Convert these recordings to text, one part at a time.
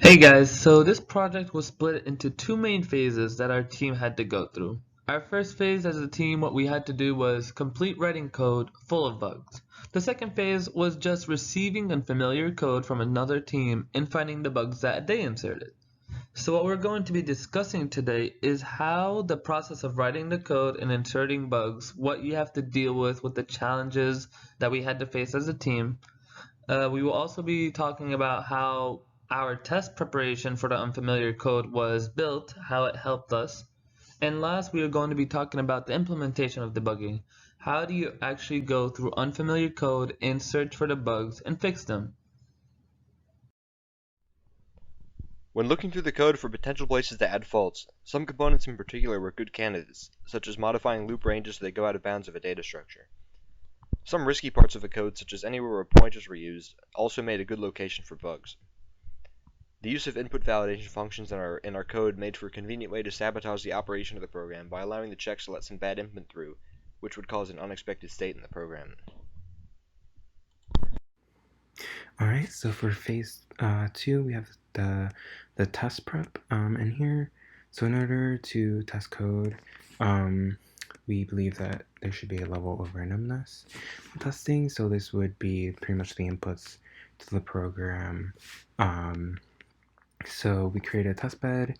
Hey guys, so this project was split into two main phases that our team had to go through. Our first phase as a team, what we had to do was complete writing code full of bugs. The second phase was just receiving unfamiliar code from another team and finding the bugs that they inserted. So what we're going to be discussing today is how the process of writing the code and inserting bugs, what you have to deal with the challenges that we had to face as a team. We will also be talking about how our test preparation for the unfamiliar code was built, how it helped us. And last, we are going to be talking about the implementation of debugging. How do you actually go through unfamiliar code and search for the bugs and fix them? When looking through the code for potential places to add faults, some components in particular were good candidates, such as modifying loop ranges so they go out of bounds of a data structure. Some risky parts of the code, such as anywhere where pointers were used, also made a good location for bugs. The use of input validation functions in our code made for a convenient way to sabotage the operation of the program by allowing the checks to let some bad input through, which would cause an unexpected state in the program. All right, so for phase two, we have the test prep, and here, so in order to test code, we believe that there should be a level of randomness in testing. So this would be pretty much the inputs to the program. So we create a test bed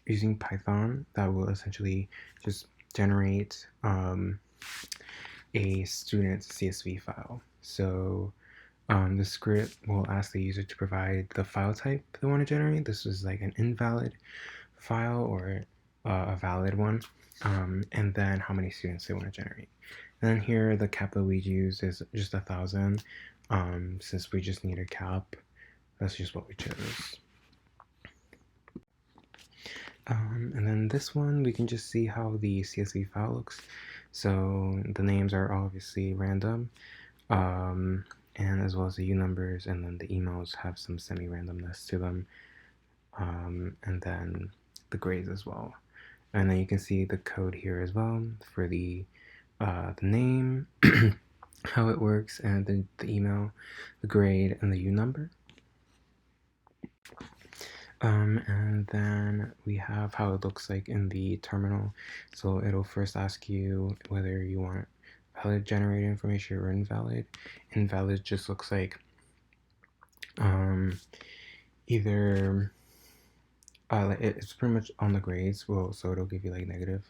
using Python that will essentially just generate a student CSV file. So the script will ask the user to provide the file type they want to generate. This is like an invalid file or a valid one, and then how many students they want to generate. And then here, the cap that we use is just 1,000. Since we just need a cap, that's just what we chose. And then this one, we can just see how the CSV file looks. So the names are obviously random. And as well as the U numbers, and then the emails have some semi-randomness to them, and then the grades as well. And then you can see the code here as well for the name, how it works, and the email, the grade, and the U number. And then we have how it looks like in the terminal. So it'll first ask you whether you want valid generated information or invalid. Invalid just looks like either it's pretty much on the grades. Well, so it'll give you like negative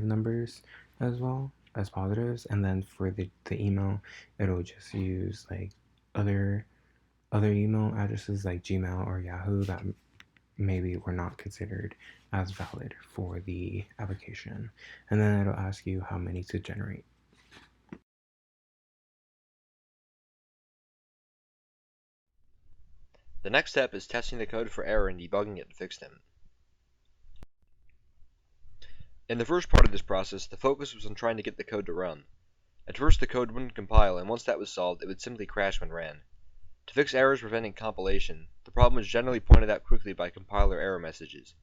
numbers as well as positives, and then for the email, it'll just use like other email addresses like Gmail or Yahoo that maybe were not considered as valid for the application, and then it'll ask you how many to generate. The next step is testing the code for error and debugging it to fix them. In the first part of this process, the focus was on trying to get the code to run. At first the code wouldn't compile, and once that was solved, it would simply crash when ran. To fix errors preventing compilation, the problem was generally pointed out quickly by compiler error messages.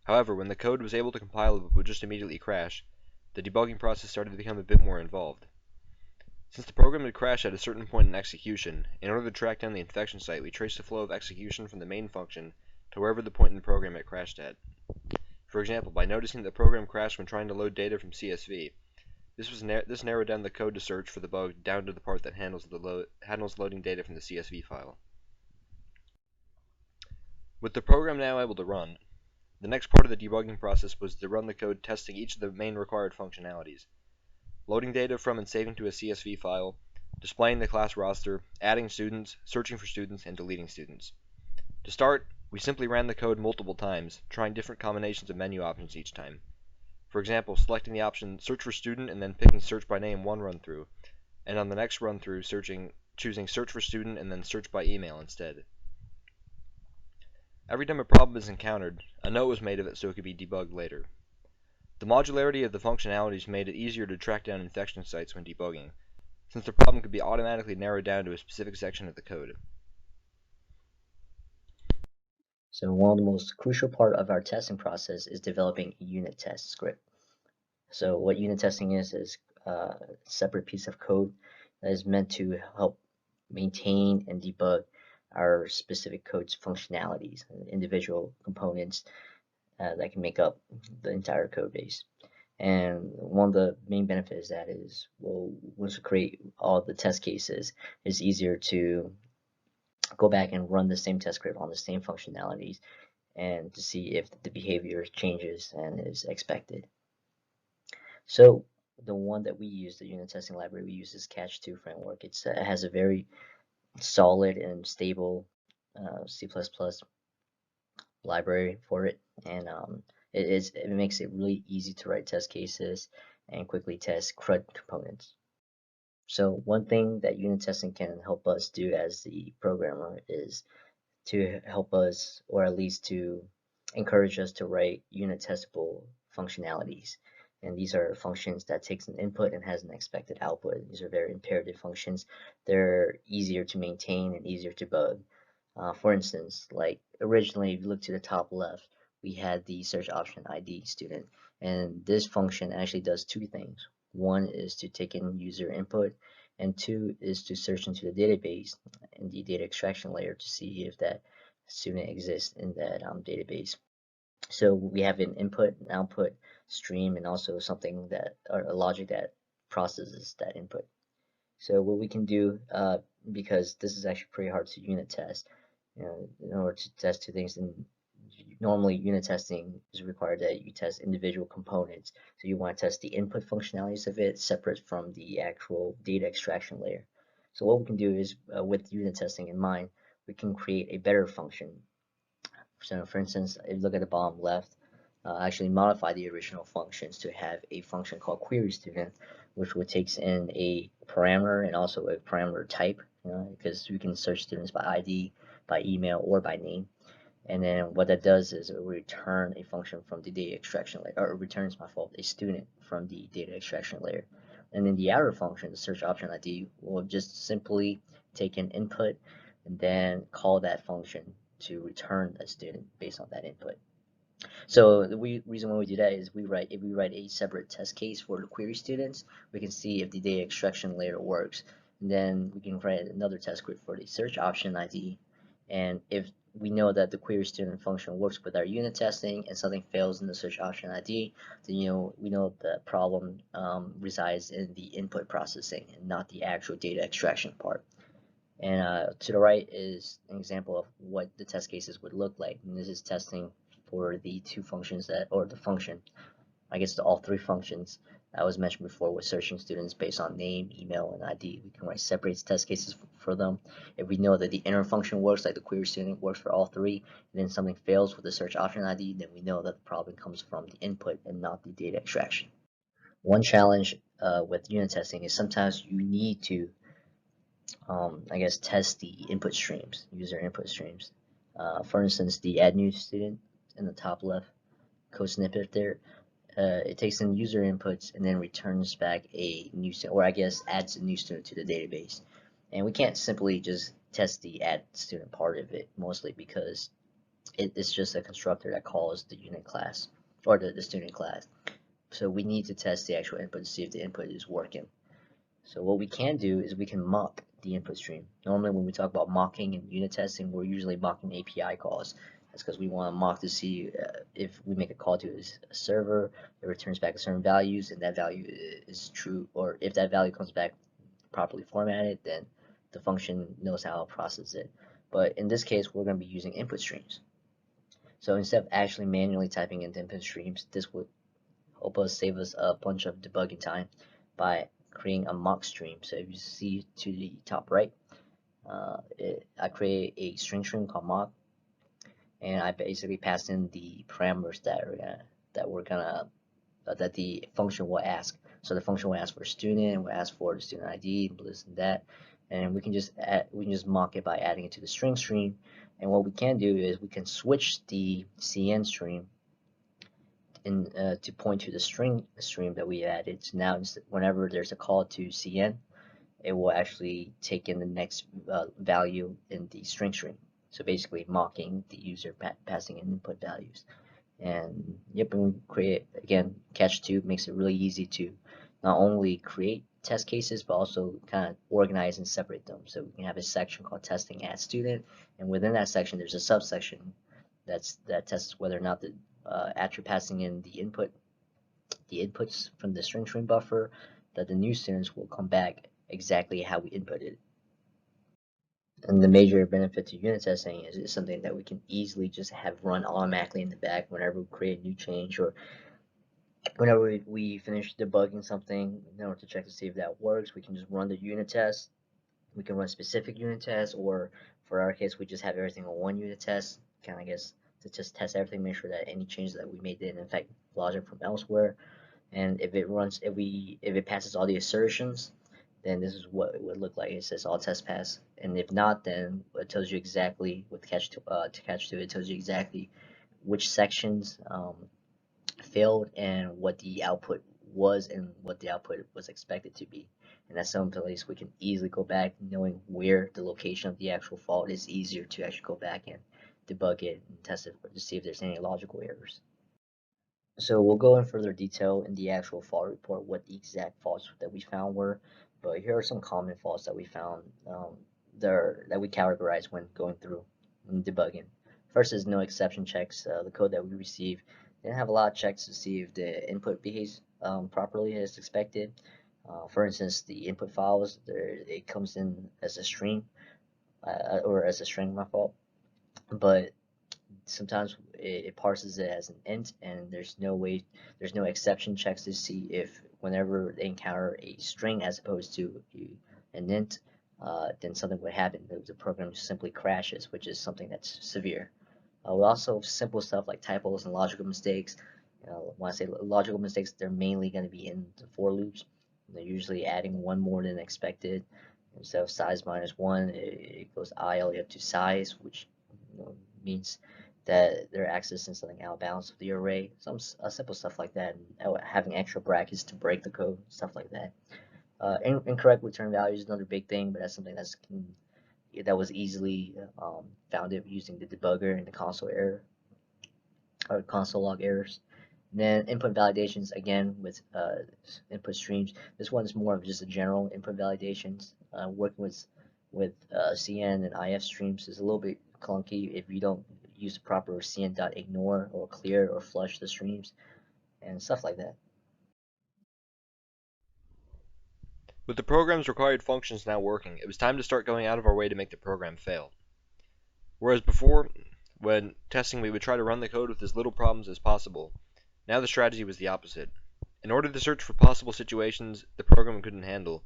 However, when the code was able to compile but would just immediately crash, the debugging process started to become a bit more involved. Since the program would crash at a certain point in execution, in order to track down the infection site, we traced the flow of execution from the main function to wherever the point in the program it crashed at. For example, by noticing that the program crashed when trying to load data from CSV, this narrowed down the code to search for the bug down to the part that handles loading data from the CSV file. With the program now able to run, the next part of the debugging process was to run the code testing each of the main required functionalities: loading data from and saving to a CSV file, displaying the class roster, adding students, searching for students, and deleting students. To start, we simply ran the code multiple times, trying different combinations of menu options each time. For example, selecting the option Search for Student and then picking Search by Name one run-through, and on the next run-through choosing Search for Student and then Search by Email instead. Every time a problem is encountered, a note was made of it so it could be debugged later. The modularity of the functionalities made it easier to track down infection sites when debugging, since the problem could be automatically narrowed down to a specific section of the code. So one of the most crucial part of our testing process is developing a unit test script. So what unit testing is a separate piece of code that is meant to help maintain and debug our specific code's functionalities and individual components that can make up the entire code base. And one of the main benefits that is, well, once we create all the test cases, it's easier to go back and run the same test script on the same functionalities and to see if the behavior changes and is expected. So the one that we use, the unit testing library we use, is Catch2 framework. It has a very solid and stable C++ library for it, and it makes it really easy to write test cases and quickly test CRUD components. So one thing that unit testing can help us do as the programmer is to help us, or at least to encourage us to write unit testable functionalities. And these are functions that takes an input and has an expected output. These are very imperative functions. They're easier to maintain and easier to debug. For instance, like originally, if you look to the top left, we had the search option ID student, and this function actually does two things. One is to take in user input, and two is to search into the database in the data extraction layer to see if that student exists in that database. So we have an input and output stream, and also something that, or a logic that processes that input. So what we can do, because this is actually pretty hard to unit test, in order to test two things, and normally unit testing is required that you test individual components. So you want to test the input functionalities of it separate from the actual data extraction layer. So what we can do is, with unit testing in mind, we can create a better function. So for instance, if you look at the bottom left, actually modify the original functions to have a function called query student, which would takes in a parameter and also a parameter type, because we can search students by ID, by email, or by name. And then what that does is it will return a function from the data extraction layer, or it returns, my fault, a student from the data extraction layer. And then the outer function, the search option ID, will just simply take an input and then call that function to return a student based on that input. So the reason why we do that is if we write a separate test case for the query students, we can see if the data extraction layer works. And then we can write another test script for the search option ID. And if we know that the query student function works with our unit testing and something fails in the search option ID, then we know the problem resides in the input processing and not the actual data extraction part. And to the right is an example of what the test cases would look like. And this is testing for the two functions that, or the function, I guess all three functions that was mentioned before, with searching students based on name, email, and ID. We can write separate test cases for them. If we know that the inner function works, like the query student works for all three, and then something fails with the search option ID, then we know that the problem comes from the input and not the data extraction. One challenge with unit testing is sometimes you need to I guess test the input streams, user input streams. For instance, the add new student in the top left code snippet there, it takes in user inputs and then returns back a new student, or I guess adds a new student to the database. And we can't simply just test the add student part of it, mostly because it's just a constructor that calls the unit class, or the student class. So we need to test the actual input to see if the input is working. So what we can do is we can mock the input stream. Normally when we talk about mocking and unit testing, we're usually mocking API calls. That's because we want to mock to see if we make a call to a server, it returns back certain values, and that value is true, or if that value comes back properly formatted, then the function knows how to process it. But in this case, we're going to be using input streams. So instead of actually manually typing in input streams, this would help us save us a bunch of debugging time by creating a mock stream. So if you see to the top right, I create a string stream called mock, and I basically pass in the parameters that the function will ask. So the function will ask for student, will ask for the student ID, and this and that, and we can just mock it by adding it to the string stream. And what we can do is we can switch the CN stream to point to the string stream that we added. So now whenever there's a call to CN, it will actually take in the next value in the string stream. So basically mocking the user passing in input values. And yep, and we create, again, Catch2 makes it really easy to not only create test cases, but also kind of organize and separate them. So we can have a section called testing at student, and within that section, there's a subsection that tests whether or not the after passing in the inputs from the string buffer, that the new students will come back exactly how we inputted. And the major benefit to unit testing is it's something that we can easily just have run automatically in the back whenever we create a new change, or whenever we finish debugging something in order to check to see if that works. We can just run the unit test. We can run specific unit tests, or for our case, we just have everything on one unit test, kind of, I guess, to just test everything, make sure that any changes that we made didn't affect logic from elsewhere. And if it passes all the assertions, then this is what it would look like. It says all tests pass, and if not, then it tells you exactly with catch to it tells you exactly which sections failed and what the output was and what the output was expected to be. And that's some place we can easily go back, knowing where the location of the actual fault is easier to actually go back and debug it and test it to see if there's any logical errors. So we'll go in further detail in the actual fault report what the exact faults that we found were, but here are some common faults that we found that we categorized when going through and debugging. First is no exception checks. The code that we received didn't have a lot of checks to see if the input behaves properly as expected. For instance, the input files, it comes in as a string, or as a string, my fault, but sometimes it parses it as an int, and there's no exception checks to see if whenever they encounter a string as opposed to an int, then something would happen. The program simply crashes, which is something that's severe. We also have simple stuff like typos and logical mistakes. When I say logical mistakes, they're mainly going to be in the for loops. They're usually adding one more than expected. Instead of size minus one, it goes I all the way up to size, which means that they're accessing something out of bounds of the array. Some simple stuff like that, and having extra brackets to break the code, stuff like that. Incorrect return value is another big thing, but that's something that was easily found using the debugger and the console error or console log errors. And then input validations, again with input streams. This one is more of just a general input validations. Working with CN and IF streams is a little bit clunky if you don't use the proper cn.ignore or clear or flush the streams and stuff like that. With the program's required functions now working, it was time to start going out of our way to make the program fail. Whereas before, when testing, we would try to run the code with as little problems as possible, now the strategy was the opposite. In order to search for possible situations the program couldn't handle,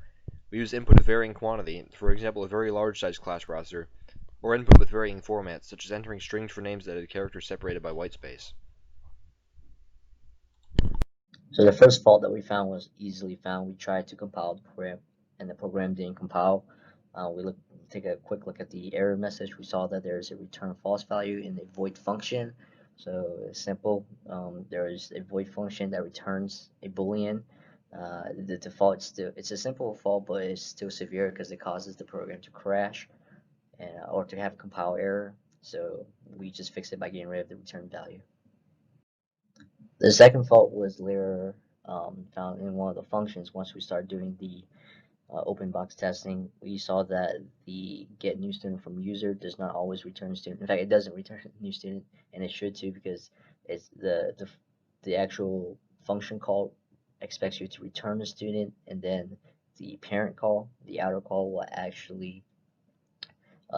we used input of varying quantity, for example a very large size class processor, or input with varying formats, such as entering strings for names that had characters separated by whitespace. So the first fault that we found was easily found. We tried to compile the program, and the program didn't compile. Take a quick look at the error message. We saw that there is a return false value in the void function. So it's simple. There is a void function that returns a boolean. The default it's a simple fault, but it's still severe because it causes the program to crash or to have a compile error. So we just fixed it by getting rid of the return value. The second fault was later found in one of the functions. Once we started doing the open box testing, we saw that the get new student from user does not always return student. In fact, it doesn't return new student, and it should too, because it's the actual function call expects you to return a student, and then the parent call, the outer call, will actually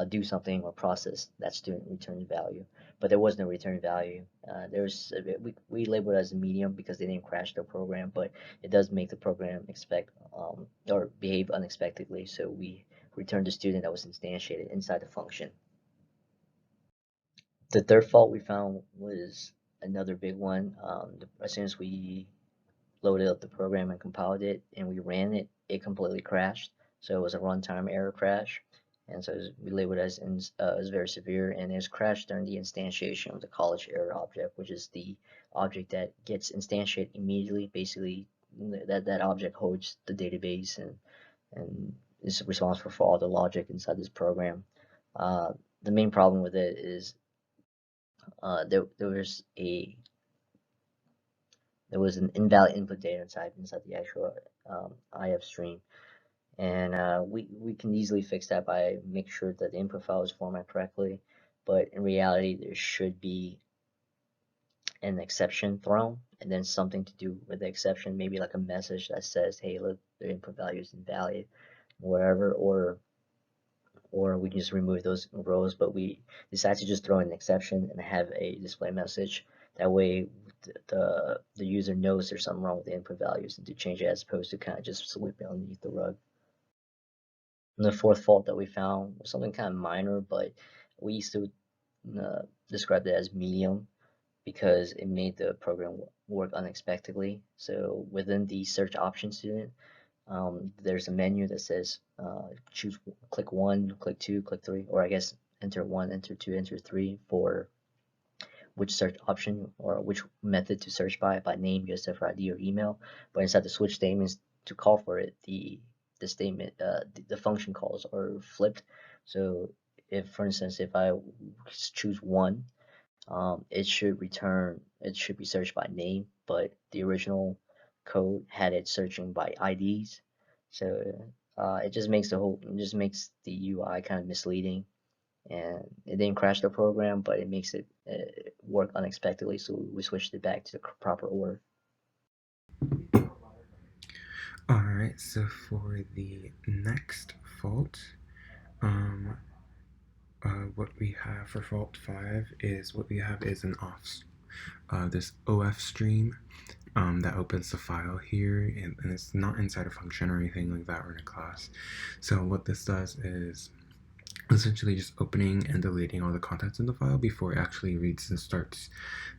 do something or process that student return value. But there was no return value. We labeled it as a medium because they didn't crash their program, but it does make the program expect or behave unexpectedly. So we returned the student that was instantiated inside the function. The third fault we found was another big one. As soon as we loaded up the program and compiled it and we ran it, it completely crashed. So it was a runtime error crash. And so we labeled it as very severe, and it's crashed during the instantiation of the college error object, which is the object that gets instantiated immediately. Basically, that object holds the database and is responsible for all the logic inside this program. The main problem with it is there was there was an invalid input data type inside the actual IF stream. And we can easily fix that by making sure that the input file is formatted correctly. But in reality, there should be an exception thrown, and then something to do with the exception, maybe like a message that says, hey, look, the input value is invalid, whatever, or we can just remove those rows, but we decide to just throw an exception and have a display message. That way the user knows there's something wrong with the input values and to change it, as opposed to kind of just sweep it underneath the rug. And the fourth fault that we found was something kind of minor, but we used to describe it as medium because it made the program work unexpectedly. So within the search option student, there's a menu that says click 1, click 2, click 3, or I guess enter 1, enter 2, enter 3 for which search option or which method to search by name, USF ID, or email. But inside the switch statements to call for it, the statement, the function calls are flipped. So if, for instance, if I choose 1, it should be searched by name, but the original code had it searching by IDs. So it just makes the UI kind of misleading, and it didn't crash the program, but it makes it work unexpectedly. So we switched it back to the proper order. Alright, so for the next fault, what we have for fault 5 is an this OF stream that opens the file here, and it's not inside a function or anything like that or in a class. So what this does is essentially just opening and deleting all the contents in the file before it actually reads and starts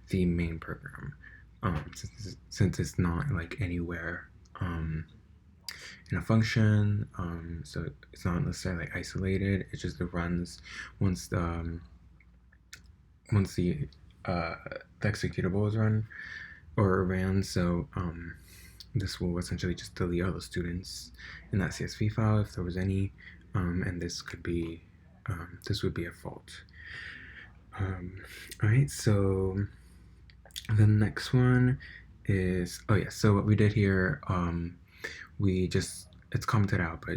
the main program. Since it's not like anywhere in a function, so it's not necessarily isolated. It just runs once the executable is run or ran. So this will essentially just delete all the students in that CSV file if there was any, and this would be a fault. Alright, so the next one is, so what we did here, it's commented out, but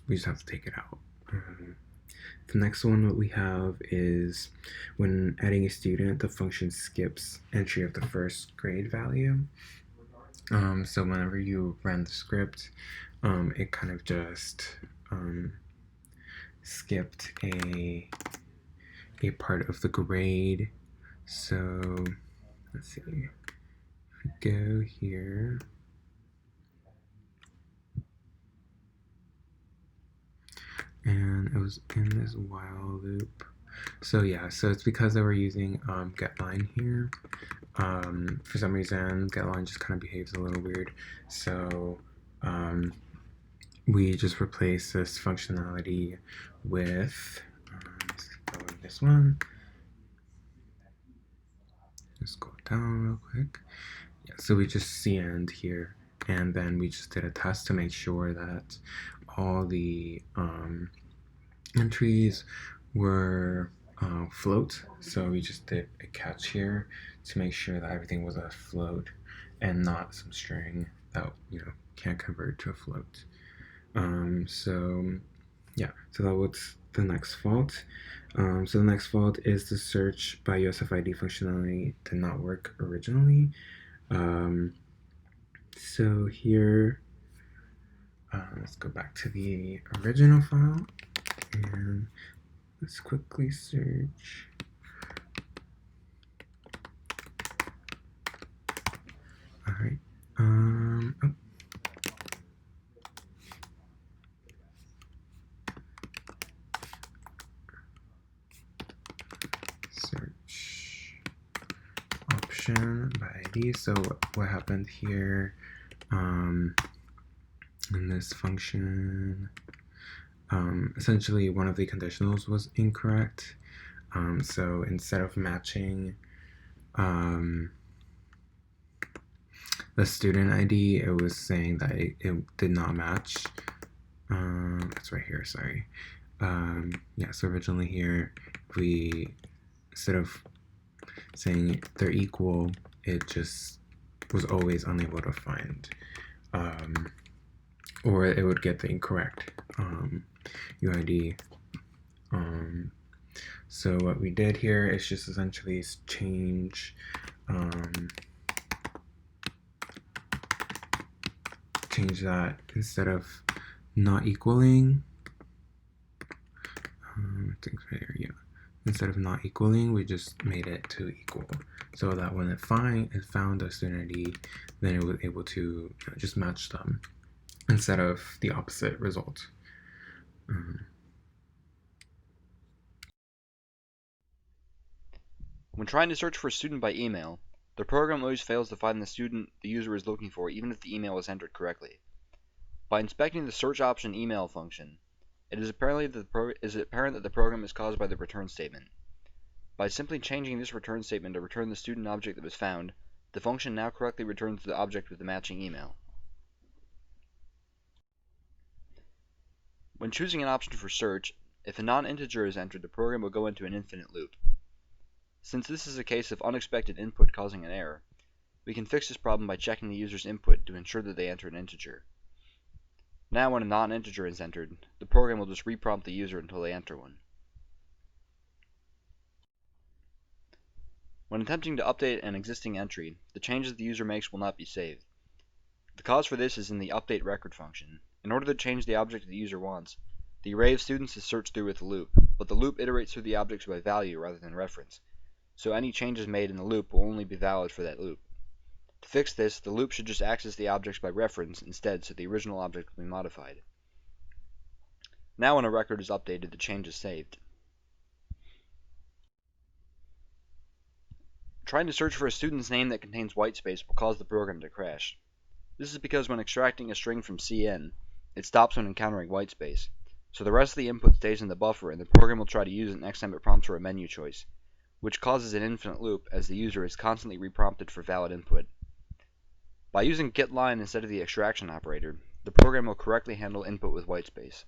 we just have to take it out. The next one what we have is when adding a student, the function skips entry of the first grade value. So whenever you run the script, it kind of just skipped a part of the grade. So let's see, if we go here, and it was in this while loop. So so it's because they were using getLine here. For some reason, getLine just kind of behaves a little weird. So we just replace this functionality with let's go with this one. Just go down real quick. So we just cend here, and then we just did a test to make sure that all the entries were float. So we just did a catch here to make sure that everything was a float and not some string that can't convert to a float. So that was the next fault. So the next fault is the search by USFID functionality did not work originally. So here, let's go back to the original file and let's quickly search. All right. Search option by ID. So what happened here in this function, essentially one of the conditionals was incorrect. So instead of matching the student ID, it was saying that it did not match. That's right here, sorry. So originally here, we, instead of saying they're equal, it just was always unable to find, or it would get the incorrect UID. So what we did here is just essentially change that instead of not equaling. Instead of not equaling, we just made it to equal, so that when it found a student ID, then it was able to just match them instead of the opposite result. When trying to search for a student by email, the program always fails to find the student the user is looking for, even if the email is entered correctly. By inspecting the search option email function, it is apparent that the program is caused by the return statement. By simply changing this return statement to return the student object that was found, the function now correctly returns the object with the matching email. When choosing an option for search, if a non-integer is entered, the program will go into an infinite loop. Since this is a case of unexpected input causing an error, we can fix this problem by checking the user's input to ensure that they enter an integer. Now when a non-integer is entered, the program will just reprompt the user until they enter one. When attempting to update an existing entry, the changes the user makes will not be saved. The cause for this is in the update record function. In order to change the object the user wants, the array of students is searched through with a loop, but the loop iterates through the objects by value rather than reference, so any changes made in the loop will only be valid for that loop. To fix this, the loop should just access the objects by reference instead, so the original object will be modified. Now when a record is updated, the change is saved. Trying to search for a student's name that contains whitespace will cause the program to crash. This is because when extracting a string from CN, it stops when encountering whitespace, so the rest of the input stays in the buffer and the program will try to use it next time it prompts for a menu choice, which causes an infinite loop as the user is constantly reprompted for valid input. By using getLine instead of the extraction operator, the program will correctly handle input with whitespace.